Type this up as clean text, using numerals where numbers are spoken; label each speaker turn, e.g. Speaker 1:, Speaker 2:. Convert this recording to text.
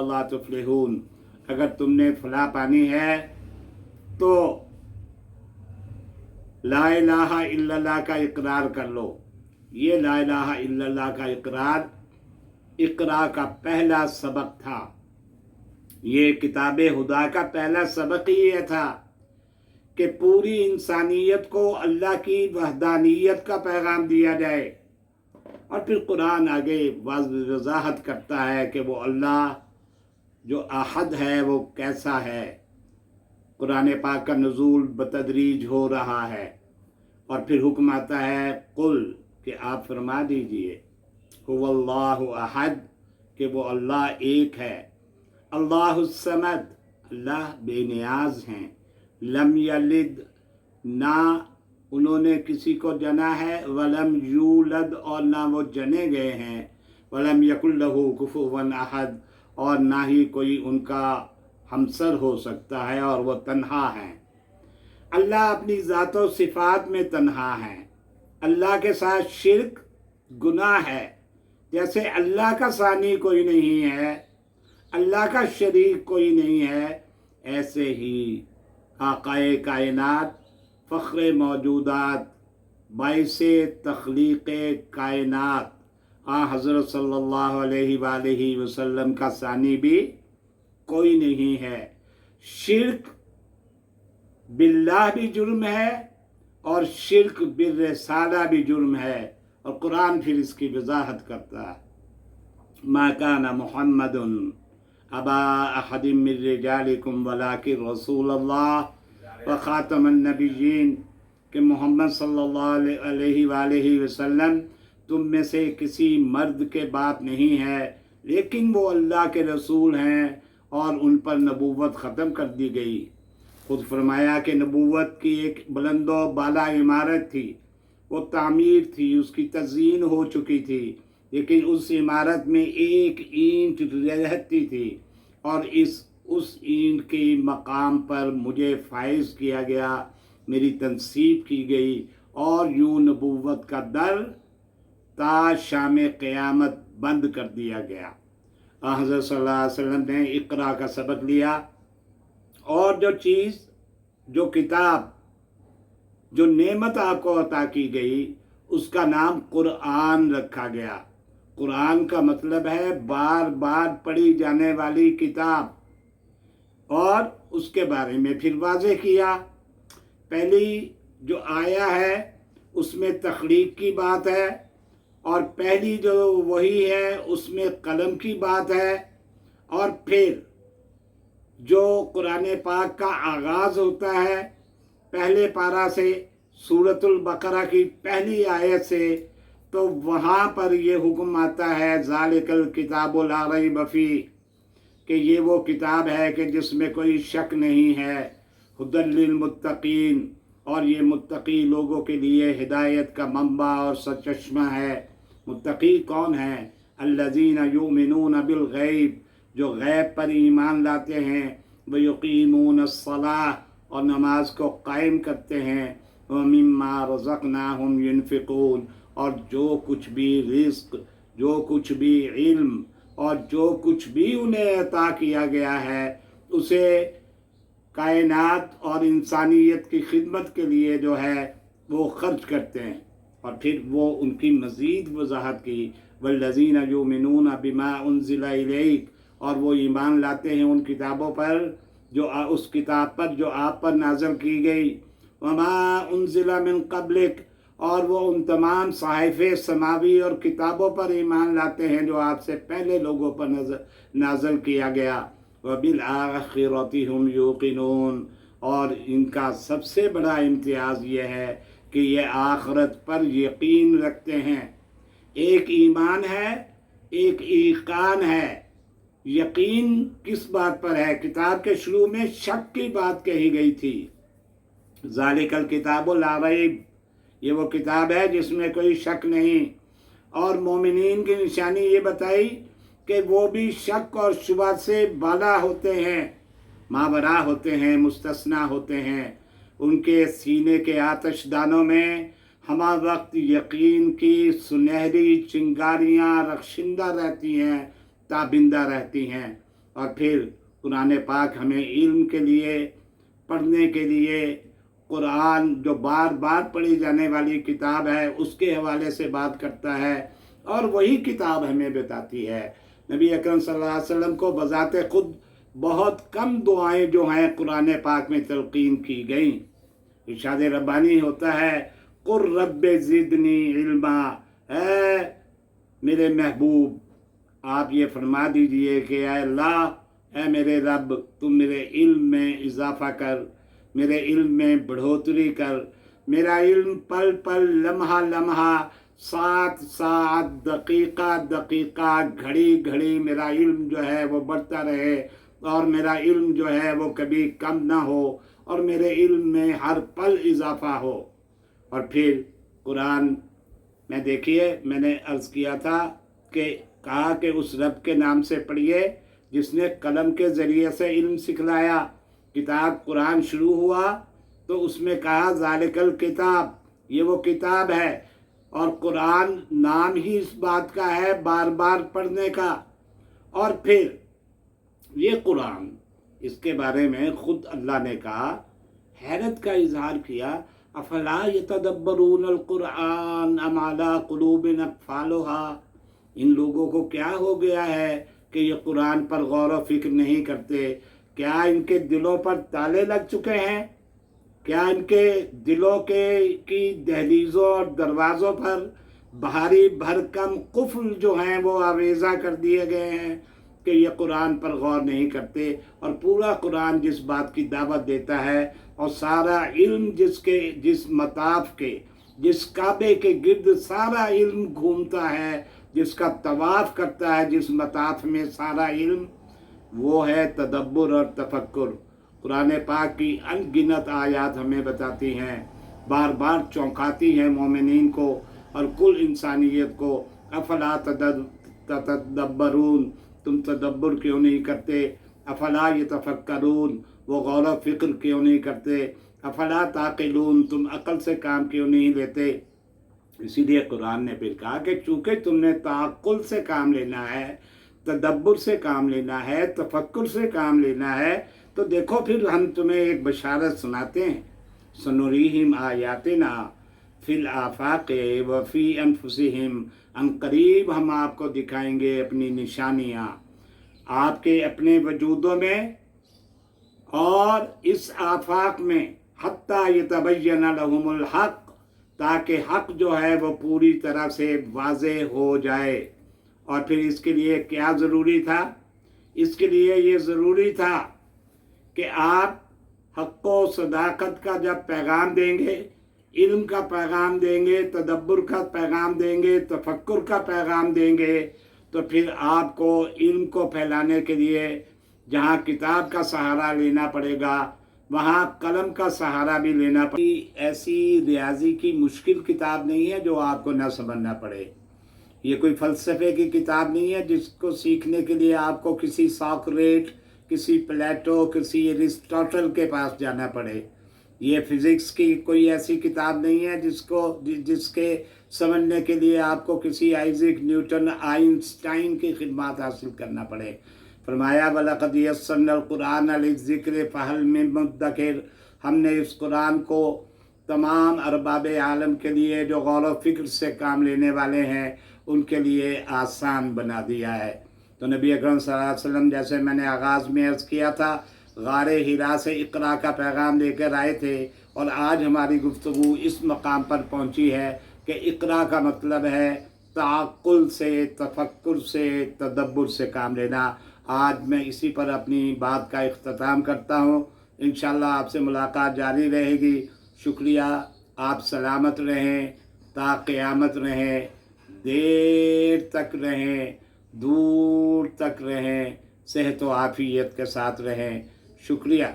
Speaker 1: ला तुफ्लिहून, अगर तुमने फलाह पानी है तो ला इलाहा इल्लल्लाह का इकरार कर लो। ये ला इलाहा इल्लल्लाह का इकरार इकरा का पहला सबक था। ये किताब हुदा का पहला सबक ही ये था कि पूरी इंसानियत को अल्लाह की वहदानियत का पैगाम दिया जाए। और फिर कुरान आगे वजाहत करता है कि वो अल्लाह जो अहद है वो कैसा है। कुरान पाक का नुज़ूल बतदरीज हो रहा है और फिर हुक्म आता है कुल कि आप फरमा दीजिए हुवल्लाहु अहद, कि वो अल्लाह एक है। अल्लाहुस्समद, अल्लाह बेनियाज हैं। लम यलिद, ना उन्होंने किसी को जना है, वलम यूलद, और ना वो जने गए हैं, वलम यकुल लहू कुफुवन अहद, और ना ही कोई उनका हमसर हो सकता है, और वो तन्हा हैं। अल्लाह अपनी ज़ात व सिफ़ात में तन्हा है। अल्लाह के साथ शिर्क गुनाह है। जैसे अल्लाह का सानी कोई नहीं है, अल्लाह का शरीक कोई नहीं है, ऐसे ही आक़ाए कायनात, फ़ख्र मौजूदात, बाइसे तख्लीक़ कायनात, हज़रत सल्लल्लाहु अलैहि वसल्लम का सानी भी कोई नहीं है। शिर्क बिल्लाह भी जुर्म है और शिर्क बिर्रिसाला भी जुर्म है। और कुरान फिर इसकी वजाहत करता है, मा काना मुहम्मदुन अबा अहदिम मिन रिजालिकुम वलाकिन रसूलुल्लाह व खातमुन नबिय्यीन, कि मोहम्मद सल्लल्लाहु अलैहि वसल्लम तुम में से किसी मर्द के बाप नहीं है, लेकिन वो अल्लाह के रसूल हैं और उन पर नबूवत ख़त्म कर दी गई। खुद फरमाया कि नबूवत की एक बुलंदो बाला इमारत थी, वो तामीर थी, उसकी तज़यीन हो चुकी थी, लेकिन उस इमारत में एक ईंट रहती थी और उस ईंट के मकाम पर मुझे फाइज किया गया, मेरी तनसीब की गई, और यूँ नबूवत का दर ता शाम क़यामत बंद कर दिया गया। हज़रत सल्लल्लाहु अलैहि वसल्लम ने इक़रा का सबक लिया, और जो चीज़, जो किताब, जो नेमत आपको अता की गई, उसका नाम कुरान रखा गया। कुरान का मतलब है बार बार पढ़ी जाने वाली किताब। और उसके बारे में फिर वाज़े किया, पहली जो आया है उसमें तख्लीक की बात है, और पहली जो वही है उसमें कलम की बात है, और फिर जो कुरान पाक का आगाज़ होता है पहले पारा से, सूरतुल बकरा की पहली आयत से, तो वहाँ पर ये हुक्म आता है ज़ालिकल किताबु ला रैब फ़ीह, कि ये वो किताब है कि जिसमें कोई शक नहीं है, हुदल लिल मुत्तकीन, और ये मुत्तकी लोगों के लिए हिदायत का मंबा और सरचश्मा है। मुत्तकी कौन है? अल्लज़ीना युमिनून बिल गैब, जो गैब पर ईमान लाते हैं, व युकीमून अस्सलाह, और नमाज को कायम करते हैं, व मिम्मा रज़क़नाहुम युनफ़िक़ून, और जो कुछ भी रिज़्क़, जो कुछ भी इल्म, और जो कुछ भी उन्हें अता किया गया है उसे कायनात और इंसानियत की खिदमत के लिए जो है वो खर्च करते हैं। और फिर वो उनकी मज़ीद वजाहत की, वल्लज़ीना युमिनूना बिमा उन्ज़िला इलैक, और वो ईमान लाते हैं उन किताबों पर जो उस किताब पर जो आप पर नाज़िल की गई, वमा उन्ज़िला मिन क़ब्लिक, और वो उन तमाम सहाइफ़े समावी और किताबों पर ईमान लाते हैं जो आपसे पहले लोगों पर नाज़िल किया गया। व बिल आखिरति हुम यूक़िनून, और इनका सबसे बड़ा इम्तियाज़ ये है कि ये आखिरत पर यकीन रखते हैं। एक ईमान है, एक ईकान है। यकीन किस बात पर है? किताब के शुरू में शक की बात कही गई थी, ज़ालिकल किताबु ला रैब, ये वो किताब है जिसमें कोई शक नहीं। और मोमिनीन की निशानी ये बताई कि वो भी शक और शुबा से बाला होते हैं, मावरा होते हैं, मुस्तस्ना होते हैं। उनके सीने के आतशदानों में हमा वक्त यकीन की सुनहरी चिंगारियाँ रखशिंदा रहती हैं, ताबिंदा रहती हैं। और फिर कुरान पाक हमें इल्म के लिए, पढ़ने के लिए, कुरान जो बार बार पढ़ी जाने वाली किताब है उसके हवाले से बात करता है, और वही किताब हमें बताती है। नबी अकरम सल्लल्लाहु अलैहि वसल्लम को बज़ाते खुद बहुत कम दुआएं जो हैं कुरान पाक में तलकीन की गई। इरशाद रब्बानी होता है, कुर रब्बे ज़िदनी इल्मा, है मेरे महबूब आप ये फरमा दीजिए कि ऐ अल्लाह, ऐ मेरे रब, तुम मेरे इल्म में इजाफ़ा कर, मेरे इल्म में बढ़ोतरी कर, मेरा इल्म पल पल, लम्हा लम्हा, साथ साथ, दकीका दकीका, घड़ी घड़ी मेरा इल्म जो है वो बढ़ता रहे, और मेरा इल्म जो है वो कभी कम ना हो, और मेरे इल्म में हर पल इजाफ़ा हो। और फिर कुरान में देखिए, मैंने अर्ज़ किया था कि कहा कि उस रब के नाम से पढ़िए जिसने कलम के ज़रिए से इल्म सिखलाया। किताब कुरान शुरू हुआ तो उसमें कहा ज़ालिकल किताब, ये वो किताब है, और कुरान नाम ही इस बात का है बार बार पढ़ने का। और फिर ये कुरान, इसके बारे में खुद अल्लाह ने कहा, हैरत का इजहार किया, अफला यतदब्बरून कुरान अम अला कुलूबिन अक़फ़ालुहा, इन लोगों को क्या हो गया है कि ये कुरान पर गौर व फिक्र नहीं करते? क्या इनके दिलों पर ताले लग चुके हैं? क्या इनके दिलों के की दहलीज़ों और दरवाज़ों पर भारी भरकम कुफ्र जो हैं वो आवेज़ा कर दिए गए हैं कि ये कुरान पर गौर नहीं करते? और पूरा कुरान जिस बात की दावत देता है, और सारा इल्म जिस मताफ के, जिस काबे के गिर्द सारा इल्म घूमता है, जिसका तवाफ़ करता है, जिस मताफ में सारा इल्म, वो है तदब्बुर और तफक्कुर। कुरान पाक की अनगिनत आयत हमें बताती हैं, बार बार चौंकाती हैं मोमिनीन को और कुल इंसानियत को। अफला तदब्बरून, तुम तदब्बुर क्यों नहीं करते? अफला यतफक्करून, वो गौर व फिक्र क्यों नहीं करते? अफला ताक़िलून, तुम अक़ल से काम क्यों नहीं लेते? इसीलिए कुरान ने फिर कहा कि चूँकि तुमने ताक़ुल से काम लेना है, तदब्बुर से काम लेना है, तफक्कुर से काम लेना है, तो देखो फिर हम तुम्हें एक बशारत सुनाते हैं। सनुरीहिम आयातिना फिल आफाक़े व फ़ी अनफुसिहिम, अनक़रीब हम आपको दिखाएंगे अपनी निशानियाँ आपके अपने वजूदों में और इस आफाक में, हत्ता यतबय्यन लहुमुल हक़, ताकि हक़ जो है वो पूरी तरह से वाज़े हो जाए। और फिर इसके लिए क्या ज़रूरी था? इसके लिए ये ज़रूरी था कि आप हक़ व सदाकत का जब पैगाम देंगे, इल्म का पैगाम देंगे, तदब्बुर का पैगाम देंगे, तफक्कुर का पैगाम देंगे, तो फिर आपको इल्म को फैलाने के लिए जहाँ किताब का सहारा लेना पड़ेगा, वहाँ कलम का सहारा भी लेना पड़ेगा। ऐसी रियाजी की मुश्किल किताब नहीं है जो आपको न समझना पड़े। ये कोई फ़लसफ़े की किताब नहीं है जिसको सीखने के लिए आपको किसी सॉक्रेट, किसी प्लेटो, किसी एरिस्टोटल के पास जाना पड़े। ये फिज़िक्स की कोई ऐसी किताब नहीं है जिसके समझने के लिए आपको किसी आइज़ैक न्यूटन, आइंस्टाइन की खिदमत हासिल करना पड़े। फरमाया वलक़द यस्सरनल कुरान लिज़्ज़िक्रि फ़हल मिन मुद्दकिर, हमने इस कुरान को तमाम अरबाब आलम के लिए जो गौर व फिक्र से काम लेने वाले हैं उनके लिए आसान बना दिया है। तो नबी अकरम सल्लल्लाहु अलैहि वसल्लम, जैसे मैंने आगाज़ में अर्ज़ किया था, गारे हिरा से इक़रा का पैगाम लेकर आए थे, और आज हमारी गुफ्तगू इस मकाम पर पहुंची है कि इक़रा का मतलब है ताक़ुल से, तफक्कुर से, तदब्बुर से काम लेना। आज मैं इसी पर अपनी बात का इख्तिताम करता हूँ। इंशाअल्लाह आपसे मुलाकात जारी रहेगी। शुक्रिया। आप सलामत रहें, ता क़यामत रहें, देर तक रहें, दूर तक रहें, सेहत व आफ़ियत के साथ रहें। शुक्रिया।